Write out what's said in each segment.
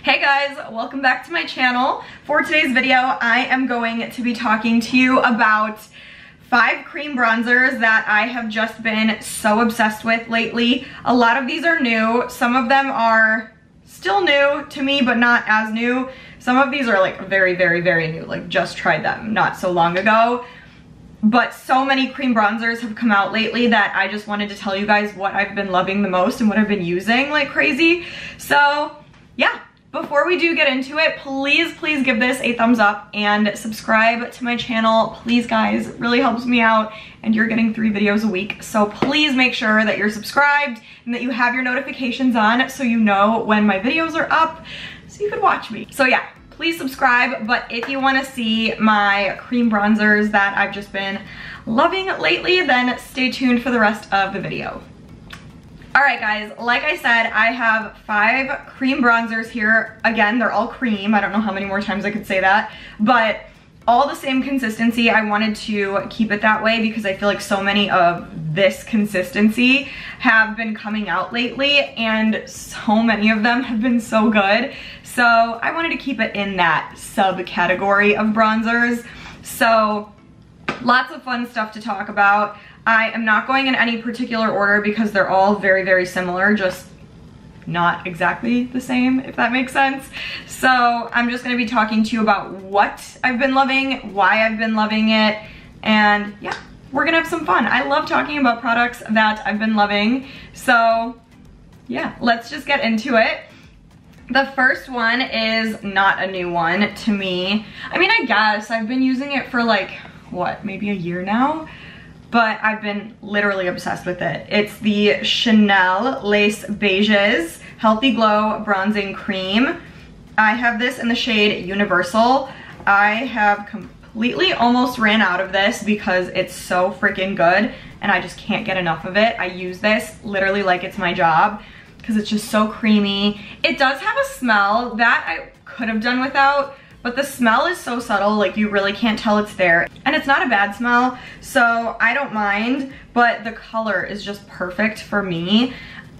Hey guys, welcome back to my channel. For today's video, I am going to be talking to you about 5 cream bronzers that I have just been so obsessed with lately. A lot of these are new. Some of them are still new to me, but not as new. Some of these are like very, very, very new, like just tried them not so long ago. But so many cream bronzers have come out lately that I just wanted to tell you guys what I've been loving the most and what I've been using like crazy. So yeah, before we do get into it, please give this a thumbs up and subscribe to my channel. Please guys, it really helps me out, and you're getting 3 videos a week. So please make sure that you're subscribed and that you have your notifications on so you know when my videos are up so you can watch me. So yeah, please subscribe. But if you want to see my cream bronzers that I've just been loving lately, then stay tuned for the rest of the video. Alright guys, like I said, I have 5 cream bronzers here. Again, they're all cream. I don't know how many more times I could say that, but all the same consistency. I wanted to keep it that way because I feel like so many of this consistency have been coming out lately, and so many of them have been so good. So I wanted to keep it in that subcategory of bronzers. So lots of fun stuff to talk about. I am not going in any particular order because they're all very, very similar, just not exactly the same, if that makes sense. So I'm just gonna be talking to you about what I've been loving, why I've been loving it, and yeah, we're gonna have some fun. I love talking about products that I've been loving. So yeah, let's just get into it. The first one is not a new one to me. I mean, I guess I've been using it for like, what, maybe a year now? But I've been literally obsessed with it. It's the Chanel Lace Beiges Healthy Glow Bronzing Cream. I have this in the shade Universal. I have completely almost ran out of this because it's so freaking good and I just can't get enough of it. I use this literally like it's my job because it's just so creamy. It does have a smell that I could have done without, but the smell is so subtle, like you really can't tell it's there. And it's not a bad smell, so I don't mind, but the color is just perfect for me.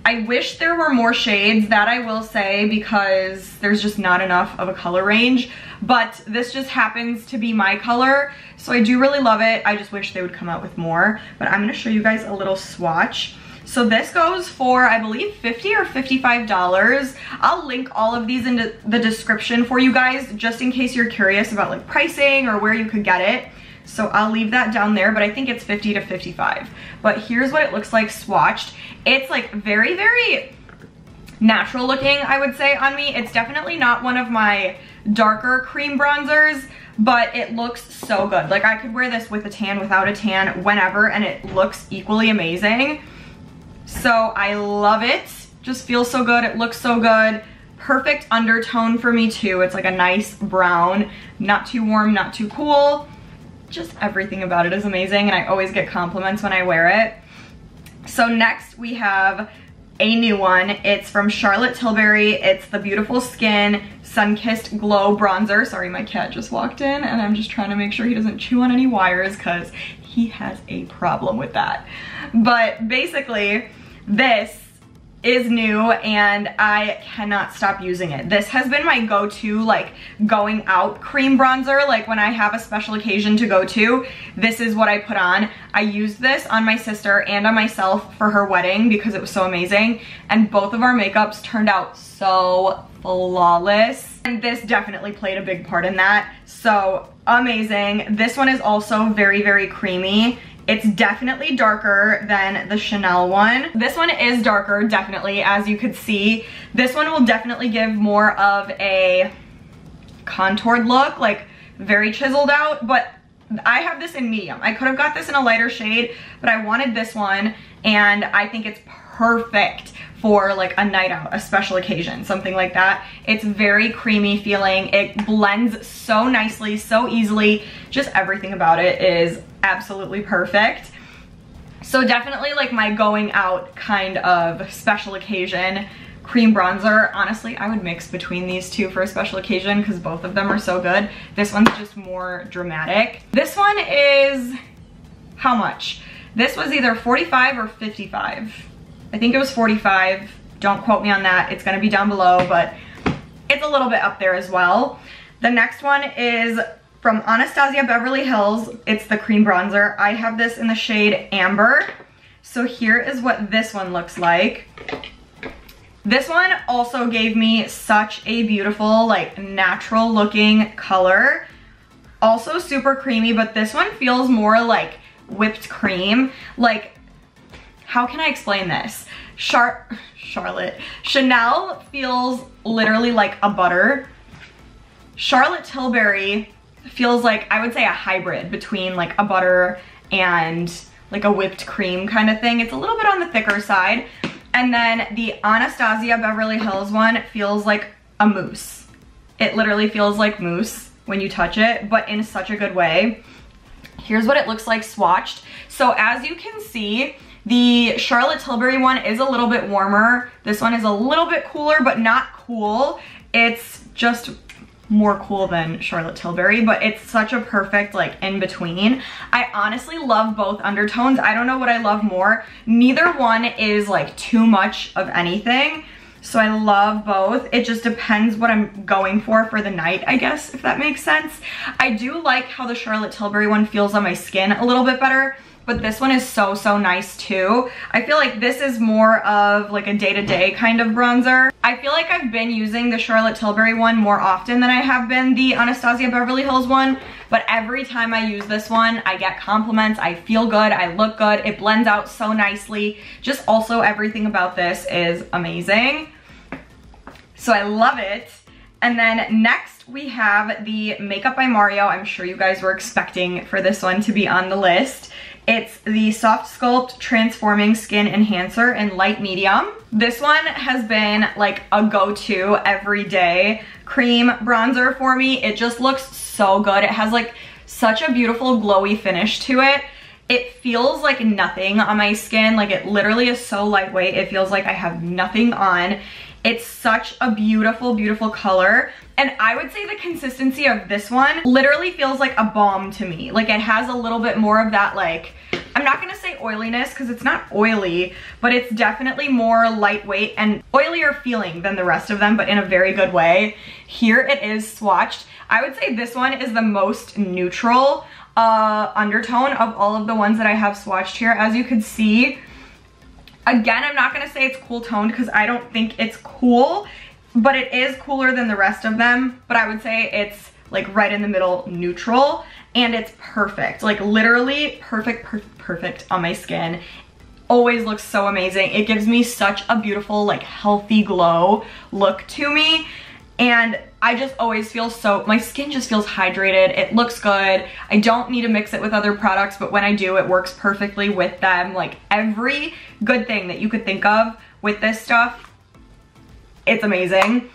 I wish there were more shades, that I will say, because there's just not enough of a color range, but this just happens to be my color, so I do really love it. I just wish they would come out with more, but I'm gonna show you guys a little swatch. So this goes for, I believe, $50 or $55. I'll link all of these in the description for you guys, just in case you're curious about like pricing or where you could get it. So I'll leave that down there, but I think it's $50 to $55. But here's what it looks like swatched. It's like very, very natural looking, I would say, on me. It's definitely not one of my darker cream bronzers, but it looks so good. Like I could wear this with a tan, without a tan, whenever, and it looks equally amazing. So I love it. Just feels so good. It looks so good. Perfect undertone for me too. It's like a nice brown, not too warm, not too cool. Just everything about it is amazing, and I always get compliments when I wear it. So next we have a new one. It's from Charlotte Tilbury. It's the Beautiful Skin Sun-Kissed Glow Bronzer. Sorry, my cat just walked in and I'm just trying to make sure he doesn't chew on any wires because he has a problem with that. But basically, this is new and I cannot stop using it. This has been my go-to like going out cream bronzer. Like when I have a special occasion to go to, this is what I put on. I used this on my sister and on myself for her wedding because it was so amazing, and both of our makeups turned out so flawless, and this definitely played a big part in that. So amazing. This one is also very, very creamy. It's definitely darker than the Chanel one. This one is darker, definitely, as you could see. This one will definitely give more of a contoured look, like very chiseled out, but I have this in medium. I could have got this in a lighter shade, but I wanted this one, and I think it's perfect for like a night out, a special occasion, something like that. It's very creamy feeling. It blends so nicely, so easily. Just everything about it is absolutely perfect. So definitely like my going out kind of special occasion cream bronzer. Honestly, I would mix between these two for a special occasion because both of them are so good. This one's just more dramatic. This one is, how much? This was either 45 or 55. I think it was 45. Don't quote me on that. It's gonna be down below, but it's a little bit up there as well. The next one is from Anastasia Beverly Hills. It's the cream bronzer. I have this in the shade Amber. So here is what this one looks like. This one also gave me such a beautiful, like, natural looking color. Also super creamy, but this one feels more like whipped cream. Like, how can I explain this? Chanel feels literally like a butter. Charlotte Tilbury feels like, I would say, a hybrid between like a butter and like a whipped cream kind of thing. It's a little bit on the thicker side. And then the Anastasia Beverly Hills one feels like a mousse. It literally feels like mousse when you touch it, but in such a good way. Here's what it looks like swatched. So as you can see, the Charlotte Tilbury one is a little bit warmer. This one is a little bit cooler, but not cool. It's just more cool than Charlotte Tilbury, but it's such a perfect like in between. I honestly love both undertones. I don't know what I love more. Neither one is like too much of anything. So I love both. It just depends what I'm going for the night, I guess, if that makes sense. I do like how the Charlotte Tilbury one feels on my skin a little bit better, but this one is so, so nice too. I feel like this is more of like a day-to-day kind of bronzer. I feel like I've been using the Charlotte Tilbury one more often than I have been the Anastasia Beverly Hills one, but every time I use this one, I get compliments, I feel good, I look good, it blends out so nicely. Just also everything about this is amazing. So I love it. And then next we have the Makeup by Mario. I'm sure you guys were expecting for this one to be on the list. It's the SOFTSCULPT Transforming Skin Enhancer in light medium. This one has been like a go-to everyday cream bronzer for me. It just looks so good. It has like such a beautiful glowy finish to it. It feels like nothing on my skin. Like it literally is so lightweight. It feels like I have nothing on. It's such a beautiful, beautiful color. And I would say the consistency of this one literally feels like a balm to me. Like it has a little bit more of that, like, I'm not gonna say oiliness because it's not oily, but it's definitely more lightweight and oilier feeling than the rest of them, but in a very good way. Here it is swatched. I would say this one is the most neutral undertone of all of the ones that I have swatched here. As you can see, again, I'm not gonna say it's cool toned because I don't think it's cool, but it is cooler than the rest of them. But I would say it's like right in the middle, neutral, and it's perfect. Like literally perfect on my skin. Always looks so amazing. It gives me such a beautiful, like healthy glow look to me. And I just always feel so, my skin just feels hydrated. It looks good. I don't need to mix it with other products, but when I do, it works perfectly with them. Like every good thing that you could think of with this stuff, it's amazing.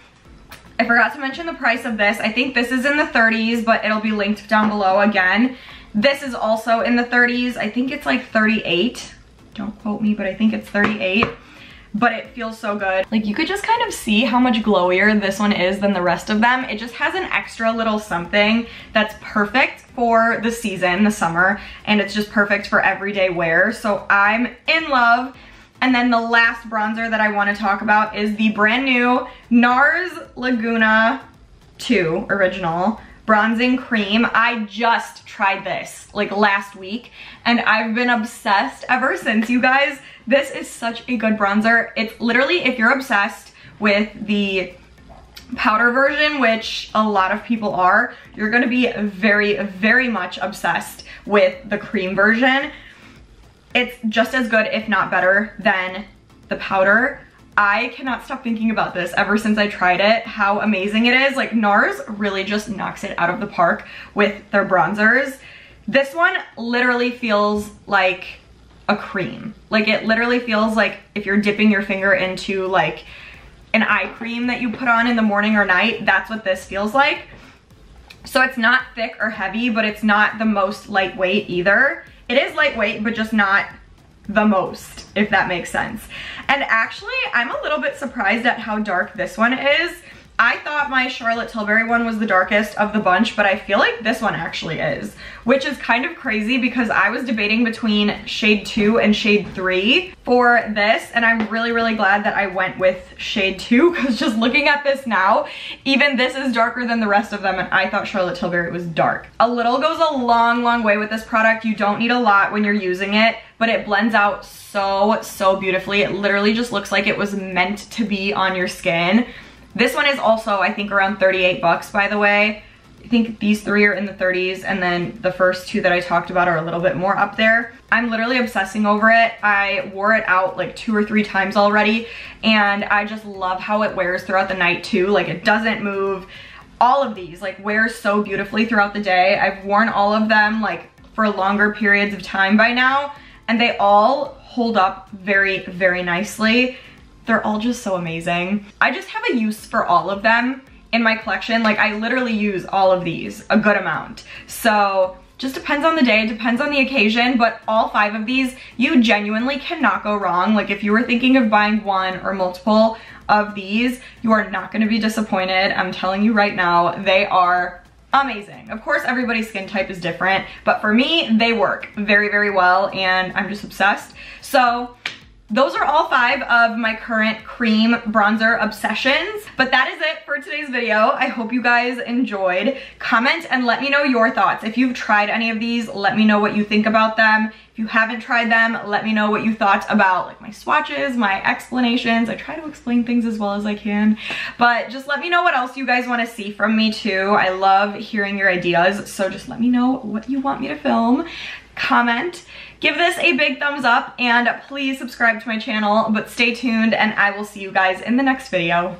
I forgot to mention the price of this. I think this is in the 30s, but it'll be linked down below again. This is also in the 30s. I think it's like 38. Don't quote me, but I think it's 38. But it feels so good. Like you could just kind of see how much glowier this one is than the rest of them. It just has an extra little something that's perfect for the season, the summer, and it's just perfect for everyday wear. So I'm in love. And then the last bronzer that I want to talk about is the brand new Nars Laguna 2 Original Bronzing Cream. I just tried this like last week and I've been obsessed ever since, you guys. This is such a good bronzer. It's literally, if you're obsessed with the powder version, which a lot of people are, you're gonna be very, very much obsessed with the cream version. It's just as good, if not better, than the powder. I cannot stop thinking about this ever since I tried it, how amazing it is. Like Nars really just knocks it out of the park with their bronzers. This one literally feels like a cream. Like it literally feels like if you're dipping your finger into like an eye cream that you put on in the morning or night, that's what this feels like. So it's not thick or heavy, but it's not the most lightweight either. It is lightweight, but just not the most, if that makes sense. And actually, I'm a little bit surprised at how dark this one is. I thought my Charlotte Tilbury one was the darkest of the bunch, but I feel like this one actually is, which is kind of crazy because I was debating between shade 2 and shade 3 for this, and I'm really, really glad that I went with shade 2 because just looking at this now, even this is darker than the rest of them, and I thought Charlotte Tilbury was dark. A little goes a long, long way with this product. You don't need a lot when you're using it, but it blends out so beautifully. It literally just looks like it was meant to be on your skin. This one is also, I think, around 38 bucks, by the way. I think these 3 are in the 30s, and then the first 2 that I talked about are a little bit more up there. I'm literally obsessing over it. I wore it out like 2 or 3 times already, and I just love how it wears throughout the night too. Like, it doesn't move. All of these like wear so beautifully throughout the day. I've worn all of them like for longer periods of time by now, and they all hold up very, very nicely. They're all just so amazing. I just have a use for all of them in my collection. Like, I literally use all of these a good amount. So just depends on the day, depends on the occasion, but all 5 of these, you genuinely cannot go wrong. Like, if you were thinking of buying one or multiple of these, you are not gonna be disappointed. I'm telling you right now, they are amazing. Of course, everybody's skin type is different, but for me, they work very, very well, and I'm just obsessed. So those are all 5 of my current cream bronzer obsessions. But that is it for today's video. I hope you guys enjoyed. Comment and let me know your thoughts. If you've tried any of these, let me know what you think about them. If you haven't tried them, let me know what you thought about like my swatches, my explanations. I try to explain things as well as I can, but just let me know what else you guys want to see from me too. I love hearing your ideas, so just let me know what you want me to film. Comment, give this a big thumbs up, and please subscribe to my channel, but stay tuned and I will see you guys in the next video.